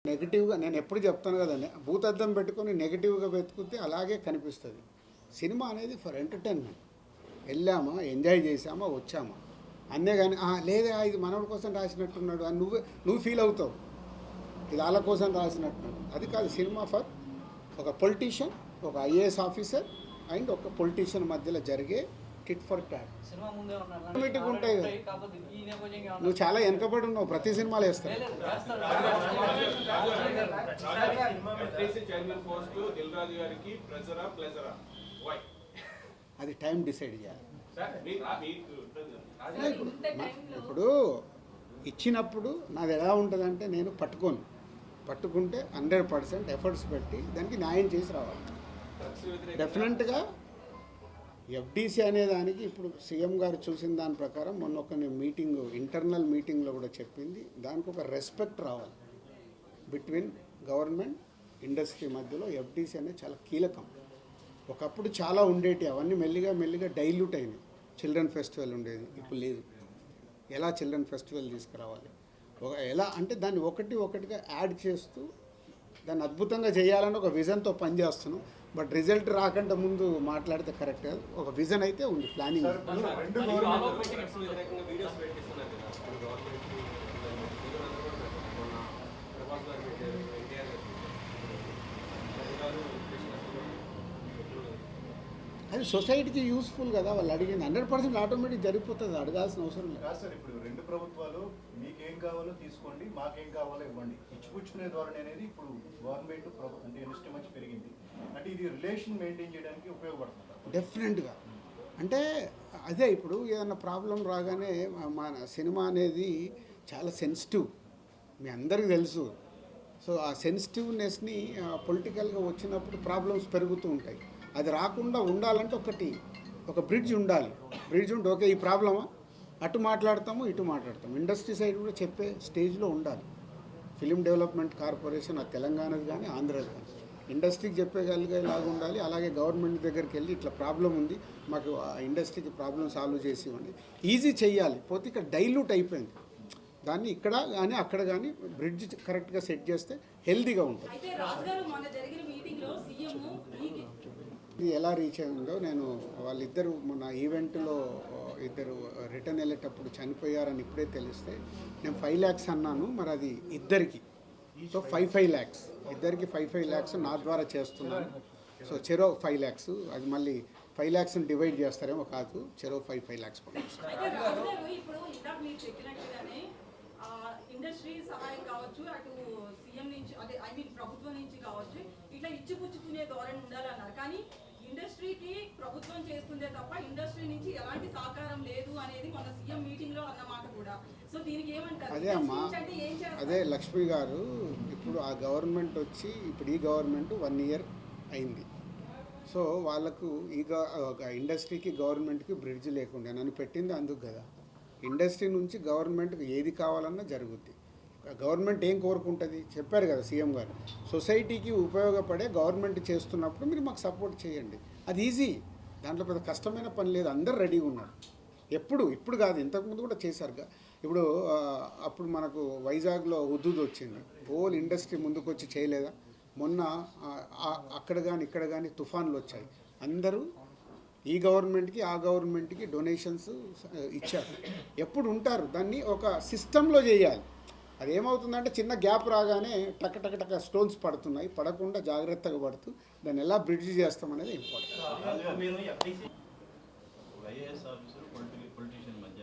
నెగిటివ్గా నేను ఎప్పుడు చెప్తాను కదండి, భూతద్దం పెట్టుకొని నెగిటివ్గా వెతుకుతే అలాగే కనిపిస్తుంది. సినిమా అనేది ఫర్ ఎంటర్టైన్మెంట్. వెళ్ళామా, ఎంజాయ్ చేసామా, వచ్చామా, అంతేగాని లేదా ఇది మనోడి కోసం రాసినట్టున్నాడు అని నువ్వు ఫీల్ అవుతావు, ఇది వాళ్ళ కోసం రాసినట్టున్నాడు. అది కాదు సినిమా. ఫర్ ఒక పొలిటీషియన్, ఒక ఐఏఎస్ ఆఫీసర్ అండ్ ఒక పొలిటీషియన్ మధ్యలో జరిగే టిట్ ఫర్ ట్యాట్ ఆటోమేటిక్గా ఉంటాయి కదా. నువ్వు చాలా వెనకబడి ఉన్నావు, ప్రతి సినిమాలు వేస్తావు. అది టైం డిసైడ్ చేయాలి. ఇప్పుడు ఇచ్చినప్పుడు నాది ఎలా ఉంటుందంటే, నేను పట్టుకుంటే 100% ఎఫర్ట్స్ పెట్టి దానికి న్యాయం చేసి రావాలి. డెఫినెట్గా ఎఫ్డీసీ అనేదానికి ఇప్పుడు సీఎం గారు చూసిన దాని ప్రకారం మొన్న ఒక మీటింగ్, ఇంటర్నల్ మీటింగ్లో కూడా చెప్పింది, దానికి ఒక రెస్పెక్ట్ రావాలి బిట్వీన్ గవర్నమెంట్ ఇండస్ట్రీ మధ్యలో. ఎఫ్డీసీ అనేది చాలా కీలకం. ఒకప్పుడు చాలా ఉండేటి, అవన్నీ మెల్లిగా డైల్యూట్ అయినాయి. చిల్డ్రన్ ఫెస్టివల్ ఉండేది, ఇప్పుడు లేదు. ఎలా చిల్డ్రన్ ఫెస్టివల్ తీసుకురావాలి, ఎలా అంటే దాన్ని ఒకటిగా యాడ్ చేస్తూ దాన్ని అద్భుతంగా చేయాలని ఒక విజన్తో పనిచేస్తున్నాం. బట్ రిజల్ట్ రాకుండా ముందు మాట్లాడితే కరెక్ట్ కాదు. ఒక విజన్ అయితే ఉంది, ప్లానింగ్. అది సొసైటీకి యూస్ఫుల్ కదా. వాళ్ళు అడిగింది 100% ఆటోమేటిక్ జరిగిపోతుంది, అడగాల్సిన అవసరం లేదు. కాదు సార్, ఇప్పుడు రెండు ప్రభుత్వాలు మీకేం కావాలో తీసుకోండి, మాకేం కావాలో ఇవ్వండి, ఇచ్చిపుచ్చుకునే ధోరణి అనేది ఇప్పుడు గవర్నమెంట్ అంటే ఇండస్ట్రీ మంచి పెరిగింది అంటే ఇది రిలేషన్ మెయింటైన్ చేయడానికి ఉపయోగపడుతుంది డెఫినెట్గా. అంటే అదే ఇప్పుడు ఏదైనా ప్రాబ్లం రాగానే మన సినిమా అనేది చాలా సెన్సిటివ్, మీ అందరికీ తెలుసు. సో ఆ సెన్సిటివ్నెస్ని పొలిటికల్గా వచ్చినప్పుడు ప్రాబ్లమ్స్ పెరుగుతూ ఉంటాయి. అది రాకుండా ఉండాలంటే ఒక బ్రిడ్జ్ ఉండాలి. బ్రిడ్జ్ ఉంటే ఓకే ఈ ప్రాబ్లమా, అటు మాట్లాడతాము ఇటు మాట్లాడతాము. ఇండస్ట్రీ సైడ్ కూడా చెప్పే స్టేజ్లో ఉండాలి. ఫిలిం డెవలప్మెంట్ కార్పొరేషన్ ఆ తెలంగాణది కానీ ఆంధ్రది కానీ ఇండస్ట్రీకి చెప్పగలిగేలాగా ఉండాలి. అలాగే గవర్నమెంట్ దగ్గరికి వెళ్ళి ఇట్లా ప్రాబ్లం ఉంది, మాకు ఆ ఇండస్ట్రీకి ప్రాబ్లం సాల్వ్ చేసి ఇవ్వండి, ఈజీ చేయాలి. పోతే ఇక్కడ డైల్యూట్ అయిపోయింది. దాన్ని ఇక్కడ కానీ అక్కడ కానీ బ్రిడ్జ్ కరెక్ట్గా సెట్ చేస్తే హెల్తీగా ఉంటుంది. ఇది ఎలా రీచ్ అయిందో, నేను వాళ్ళిద్దరు మొన్న ఈవెంట్లో ఇద్దరు రిటర్న్ వెళ్ళేటప్పుడు చనిపోయారని ఇప్పుడే తెలిస్తే నేను 5 lakhs అన్నాను. మరి అది ఇద్దరికి, సో 5 lakhs ఇద్దరికి 5 lakhs నా ద్వారా చేస్తున్నాను. సో చెరో 5 lakhs, అది మళ్ళీ 5 lakhs డివైడ్ చేస్తారేమో కాదు, చెరో 5 lakhs ఇండస్ట్రీ సహాయం కావచ్చు, అటు సీఎం నుంచి అదే ప్రభుత్వం నుంచి కావచ్చు, ఇట్లా ఇచ్చిపుచ్చుకునే ధోరణి ఉండాలన్నారు. కానీ ఇండస్ట్రీకి ప్రభుత్వం చేస్తుందే తప్ప ఇండస్ట్రీ నుంచి ఎలాంటి సహకారం లేదు అనేది మన సీఎం మీటింగ్ లో అన్నమాట కూడా. సో దీనికి ఏమంటారు? అదే అమ్మా, అదే లక్ష్మి గారు, ఇప్పుడు ఆ గవర్నమెంట్ వచ్చి ఇప్పుడు ఈ గవర్నమెంట్ 1 year అయింది. సో వాళ్ళకు ఇండస్ట్రీకి గవర్నమెంట్కి బ్రిడ్జ్ లేకుండా నన్ను పెట్టింది అందుకు కదా. ఇండస్ట్రీ నుంచి గవర్నమెంట్కి ఏది కావాలన్నా జరుగుద్ది. గవర్నమెంట్ ఏం కోరుకుంటుంది చెప్పారు కదా సీఎం గారు, సొసైటీకి ఉపయోగపడే గవర్నమెంట్ చేస్తున్నప్పుడు మీరు మాకు సపోర్ట్ చేయండి. అది ఈజీ, దాంట్లో పెద్ద కష్టమైన పని లేదు, అందరు రెడీగా ఉన్నారు. ఇప్పుడు కాదు, ఇంతకుముందు కూడా చేశారుగా. ఇప్పుడు అప్పుడు మనకు వైజాగ్లో హుద్దుద్ వచ్చింది, హోల్ ఇండస్ట్రీ ముందుకు వచ్చి చేయలేదా? మొన్న అక్కడ కానీ ఇక్కడ కానీ తుఫాన్లు వచ్చాయి, అందరూ ఈ గవర్నమెంట్కి ఆ గవర్నమెంట్కి డొనేషన్స్ ఇచ్చారు. ఎప్పుడు ఉంటారు, దాన్ని ఒక సిస్టంలో చేయాలి. అది ఏమవుతుందంటే చిన్న గ్యాప్ రాగానే టక స్టోన్స్ పడుతున్నాయి, పడకుండా జాగ్రత్తగా పడుతూ దాన్ని ఎలా బ్రిడ్జ్ చేస్తామనేది ఇంపార్టెంట్. ఐఏఎస్ ఆఫీసర్ పొలిటీషియన్ మధ్య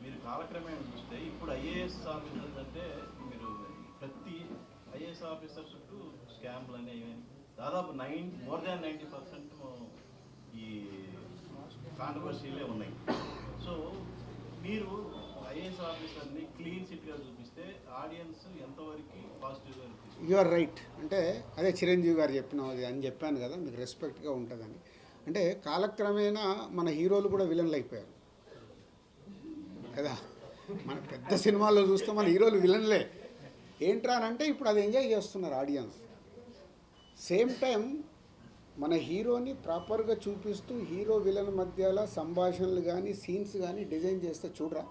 మీరు కాలక్రమేణా చూస్తే ఇప్పుడు ఐఏఎస్ ఆఫీసర్స్ అంటే మీరు ప్రతి ఐఏఎస్ ఆఫీసర్ చుట్టూ స్కామ్లు అనేవి దాదాపు more than 90% ఈ కాంట్రవర్సీలే ఉన్నాయి. సో మీరు ఐఏఎస్ ఆఫీసర్ని క్లీన్ సిట్గా చూపిస్తే ఆడియన్స్ ఎంతవరకు పాజిటివ్గా? You are right. అంటే అదే చిరంజీవి గారు చెప్పినది అని చెప్పాను కదా, మీకు రెస్పెక్ట్గా ఉంటుందని. అంటే కాలక్రమేణా మన హీరోలు కూడా విలన్లు అయిపోయారు కదా. మన పెద్ద సినిమాల్లో చూస్తే మన హీరోలు విలన్లే. ఏంట్రా అంటే ఇప్పుడు అది ఎంజాయ్ చేస్తున్నారు ఆడియన్స్. సేమ్ టైం మన హీరోని ప్రాపర్గా చూపిస్తూ హీరో విలన్ మధ్యలో సంభాషణలు కానీ సీన్స్ కానీ డిజైన్ చేస్తే చూడరా,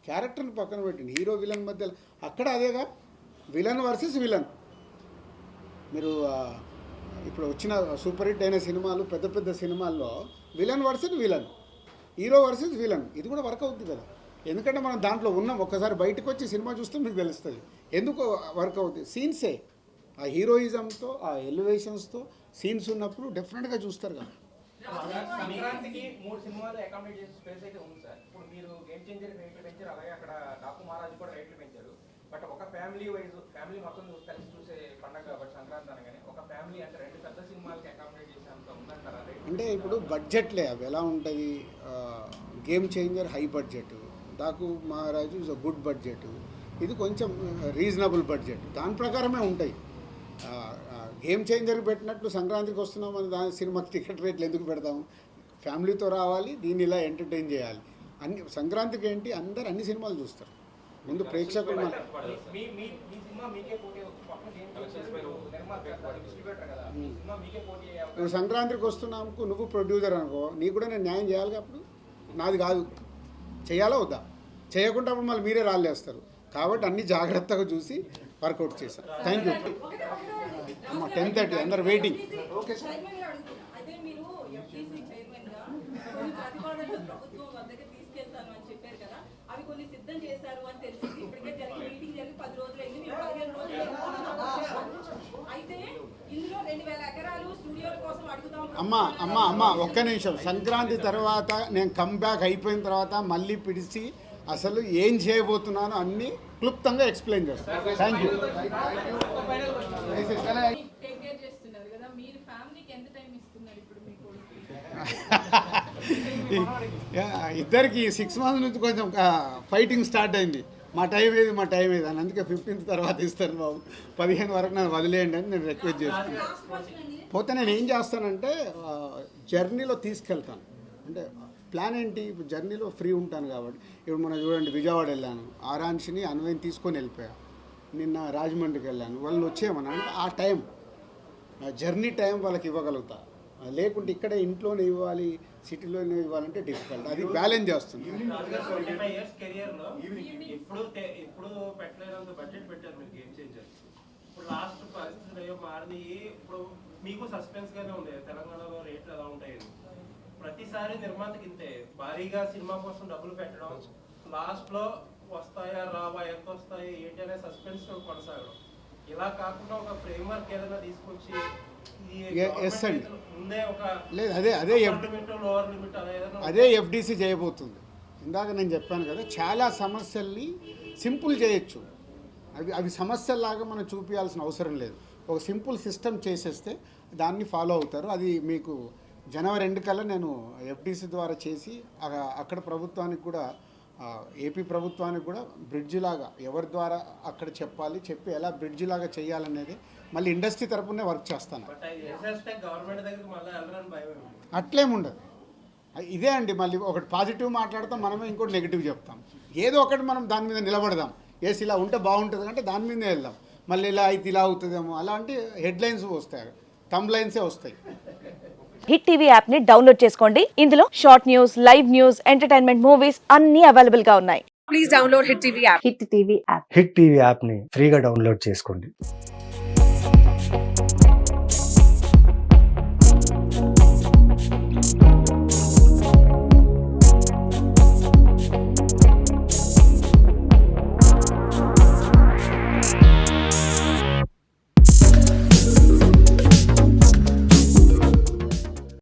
క్యారెక్టర్ని పక్కన పెట్టండి, హీరో విలన్ మధ్యలో అక్కడ అదేగా, విలన్ వర్సెస్ విలన్. మీరు ఇప్పుడు వచ్చిన సూపర్ హిట్ అయిన సినిమాలు, పెద్ద పెద్ద సినిమాల్లో villain versus villain, hero versus villain, ఇది కూడా వర్క్ అవుతుంది కదా. ఎందుకంటే మనం దాంట్లో ఉన్నాం, ఒక్కసారి బయటకు వచ్చి సినిమా చూస్తే మీకు తెలుస్తుంది ఎందుకు వర్క్ అవుతుంది. సీన్సే ఆ హీరోయిజంతో, ఆ ఎలివేషన్స్తో సీన్స్ ఉన్నప్పుడు డెఫినెట్గా చూస్తారు కదా. సంక్రాంతికి 3 సినిమాలు అకామిడేట్ చేసే స్పేస్ అయితే ఉంది సార్. ఇప్పుడు మీరు గేమ్ చేంజర్ రేట్లు పెంచారు, అలాగే అక్కడ డాకు మహారాజ్ కూడా రేట్లు పెంచారు. బట్ ఒక ఫ్యామిలీ మొత్తం కలిసి చూసే పండగ కాబట్టి సంక్రాంతి అనగానే ఒక ఫ్యామిలీ అంటే 2 పెద్ద సినిమాలకి అకామిడేట్ చేసేంత ఉందంటారా రేట్? అంటే ఇప్పుడు బడ్జెట్లే అవి ఎలా ఉంటుంది. Game changer high budget, Daaku మహారాజు ఇస్ అ గుడ్ బడ్జెట్, ఇది కొంచెం రీజనబుల్ బడ్జెట్, దాని ప్రకారమే ఉంటాయి. గేమ్ చేంజర్కి పెట్టినట్లు సంక్రాంతికి వస్తున్నాం అని దాని సినిమాకి టికెట్ రేట్లు ఎందుకు పెడతాము? ఫ్యామిలీతో రావాలి, దీన్ని ఇలా ఎంటర్టైన్ చేయాలి. సంక్రాంతికి ఏంటి, అందరు అన్ని సినిమాలు చూస్తారు. ముందు ప్రేక్షకులు మీ సినిమా మీకే పోటీ పక్కన గేమ్ చేంజర్ నిర్మాత డిస్ట్రిబ్యూటర్ కదా, మీ సినిమా మీకే పోటీ అయ్యే అవకాశం. నువ్వు సంక్రాంతికి వస్తున్నాము, నువ్వు ప్రొడ్యూసర్ అనుకో, నీకు కూడా నేను న్యాయం చేయాలి. అప్పుడు నాది కాదు, చేయాలా వద్దా? చేయకుండా అప్పుడు మళ్ళీ మీరే రాళ్ళేస్తారు. కాబట్టి అన్ని జాగ్రత్తగా చూసి వర్కౌట్ చేశాను. థ్యాంక్ యూ అమ్మ. 10:30 అందరు వెయిటింగ్. Okay sir. అయితే మీరు FTC చైర్మన్గా కొన్ని ప్రతిపాదనలు ప్రభుత్వం వద్దకు తీసుకెళ్తాను అని చెప్పారు కదా, అవి కొన్ని సిద్ధం చేశారు అని తెలిసింది. ఇప్పటికే మీటింగ్ జరిగి 10 రోజులైంది, మీరు 15 రోజులు. అయితే ఇందులో 2000 ఎకరాలు స్టూడియోల కోసం అడుగుతాం. అమ్మ ఒక్క నిమిషం. సంక్రాంతి తర్వాత నేను కంబ్యాక్ అయిపోయిన తర్వాత మళ్ళీ పిలిచి అసలు ఏం చేయబోతున్నానో అన్నీ క్లుప్తంగా ఎక్స్ప్లెయిన్ చేస్తాను. Thank you. టేక్ కేర్ చేస్తున్నారు కదా, మీరు ఫ్యామిలీకి ఎంత టైం ఇస్తున్నారు ఇప్పుడు మీ కొడుకు? ఇద్దరికి 6 months నుంచి కొంచెం ఫైటింగ్ స్టార్ట్ అయింది. మా టైం ఏది అని. అందుకే 15th తర్వాత ఇస్తాను బాబు, 15 వరకు నన్ను వదిలేయండి అని నేను రిక్వెస్ట్ చేస్తున్నాను. పోతే నేను ఏం చేస్తానంటే జర్నీలో తీసుకెళ్తాను. అంటే ప్లాన్ ఏంటి, ఇప్పుడు జర్నీలో ఫ్రీ ఉంటాను కాబట్టి. ఇప్పుడు మనం చూడండి, విజయవాడ వెళ్ళాను, ఆరాంక్షిని అన్వయిని తీసుకొని వెళ్ళిపోయా. నిన్న రాజమండ్రికి వెళ్ళాను, వాళ్ళని వచ్చేయమన్నా అంటే ఆ టైం, ఆ జర్నీ టైం వాళ్ళకి ఇవ్వగలుగుతా. లేకుంటే ఇక్కడే ఇంట్లోనే ఇవ్వాలి, సిటీలోనే ఇవ్వాలంటే డిఫికల్ట్. అది బ్యాలెన్స్ చేస్తుంది. 25 years కెరియర్లో ఇప్పుడు పెట్టలేనంత బడ్జెట్ పెట్టారు మీరు గేమ్ చేంజర్. ఇప్పుడు లాస్ట్ పరిస్థితులు ఏవో మారినాయి. ఇప్పుడు మీకు సస్పెన్స్గానే ఉండేది తెలంగాణలో రేట్లు ఎలా ఉంటాయి. ప్రతిసారి నిర్మాతకి ఇంతే భారీగా సినిమా కోసం డబ్బులు పెట్టడం, లాస్ట్లో వస్తాయా రావా, ఎంత వస్తాయి ఏంటి అనే సస్పెన్స్ కొనసాగడం. ఇలా కాకుండా ఒక ఫ్రేమ్వర్క్ ఏదైనా తీసుకొచ్చి ముందే ఒక లేదు, అదే FDC చేయబోతుంది. ఇందాక నేను చెప్పాను కదా, చాలా సమస్యల్ని సింపుల్ చేయొచ్చు. అవి సమస్యల్లాగా మనం చూపించాల్సిన అవసరం లేదు. ఒక సింపుల్ సిస్టమ్ చేసేస్తే దాన్ని ఫాలో అవుతారు. అది మీకు జనవరి 2 కల్లా నేను FDC ద్వారా చేసి అక్కడ ప్రభుత్వానికి కూడా, ఏపీ ప్రభుత్వానికి కూడా బ్రిడ్జ్ లాగా ఎవరి ద్వారా అక్కడ చెప్పి ఎలా బ్రిడ్జ్ లాగా చేయాలనేది మళ్ళీ ఇండస్ట్రీ తరపునే వర్క్ చేస్తాను. అట్లేముండదు. ఇదే అండి, మళ్ళీ ఒకటి పాజిటివ్ మాట్లాడతాం, మనమే ఇంకోటి నెగిటివ్ చెప్తాం. ఏదో ఒకటి మనం దాని మీద నిలబడదాం. ఇలా ఉంటే బాగుంటుంది అంటే దాని మీదే వెళ్దాం. మళ్ళీ ఇలా అయితే ఇలా అవుతుందేమో అలాంటి హెడ్లైన్స్ వస్తాయి, థంబ్ లైన్సే వస్తాయి. హిట్ టీవీ యాప్ ని డౌన్లోడ్ చేసుకోండి. ఇందులో short news, live news, entertainment movies అన్ని అవైలబుల్ గా ఉన్నాయి. Please download hit TV app. Hit TV app ని ఫ్రీగా డౌన్లోడ్ చేసుకోండి.